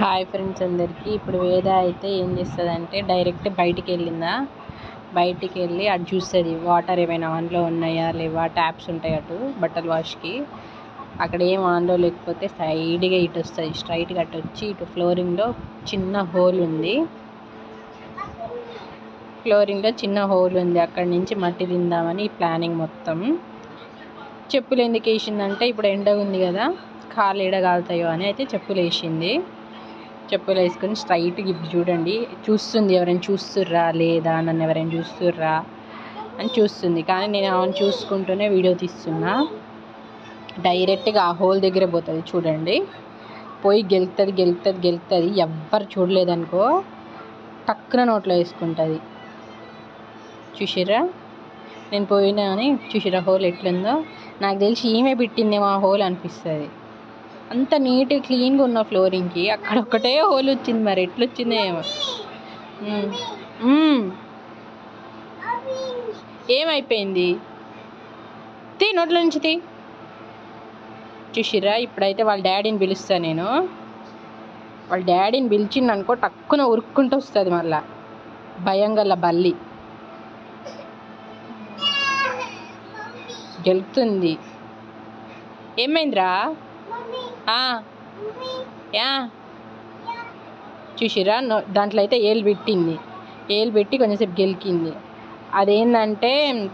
Hi friends అందరికీ. ఇప్పుడు వేద అయితే ఏం చేస్తుందంటే డైరెక్ట్ బయటికి వెళ్ళి అటు చూస్తుంది వాటర్ ఏమైనా ఆన్లో ఉన్నాయా లేవా, ట్యాప్స్ ఉంటాయి అటు బట్టలు వాష్కి. అక్కడ ఏం ఆన్లో లేకపోతే సైడ్గా ఇటు వస్తుంది, స్ట్రైట్గా అటు వచ్చి ఇటు ఫ్లోరింగ్లో చిన్న హోల్ ఉంది, అక్కడి నుంచి మట్టి తిందామని ప్లానింగ్ మొత్తం. చెప్పులు ఎందుకు వేసిందంటే ఇప్పుడు ఎండ ఉంది కదా, కాళ్ళు ఎడగాలుతాయో అని అయితే చెప్పులు వేసింది. చెప్పులు వేసుకొని స్ట్రైట్గా ఇప్పుడు చూడండి చూస్తుంది, ఎవరైనా చూస్తుర్రా లేదా, నన్ను ఎవరైనా చూస్తుర్రా అని చూస్తుంది. కానీ నేను ఆమెను చూసుకుంటూనే వీడియో తీస్తున్నా. డైరెక్ట్గా ఆ హోల్ దగ్గర పోతుంది చూడండి, పోయి గెలుతుంది. ఎవ్వరు చూడలేదనుకో టక్కున నోట్లో వేసుకుంటుంది. చూసిర్రా నేను పోయినా అని, చూసిర్రా హోల్ ఎట్లుందో. నాకు తెలిసి ఈమె పెట్టిందేమో ఆ హోల్ అనిపిస్తుంది. అంత నీట్ క్లీన్గా ఉన్న ఫ్లోరింగ్కి అక్కడ ఒకటే హోల్ వచ్చింది, మరి ఎట్లొచ్చిందో ఏమో. ఏమైపోయింది? నోట్ల నుంచి చూసిర్రా. ఇప్పుడైతే వాళ్ళ డాడీని పిలుస్తాను నేను. వాళ్ళ డాడీని పిలిచింది అనుకో టక్కున ఉరుక్కుంటూ వస్తుంది, మళ్ళా భయం గల బల్లి గెలుతుంది. ఏమైందిరా? చూసిరా దాంట్లో అయితే ఏలు పెట్టి కొంచెంసేపు గెలికింది. అదేంటంటే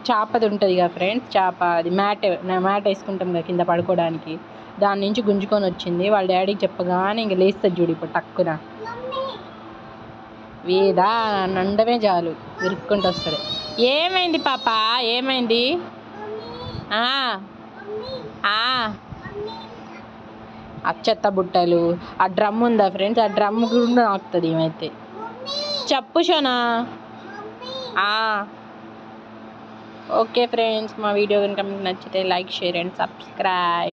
చేపది ఉంటుంది కదా ఫ్రెండ్స్, చేప అది మ్యాట్ వేసుకుంటాం కదా కింద పడుకోవడానికి, దాని నుంచి గుంజుకొని వచ్చింది. వాళ్ళ డాడీకి చెప్పగానే ఇంక లేస్తుంది చూడు ఇప్పుడు టక్కున. వేదా నండమే చాలు విరుక్కుంటూ వస్తుంది. ఏమైంది పాప, ఏమైంది? ఆ చెత్త బుట్టలు, ఆ డ్రమ్ ఉందా ఫ్రెండ్స్, ఆ డ్రమ్ కూడా నాకుతుంది ఏమైతే. చెప్పు షోనా. ఓకే ఫ్రెండ్స్, మా వీడియో కనుక మీకు నచ్చితే లైక్, షేర్ అండ్ సబ్స్క్రైబ్.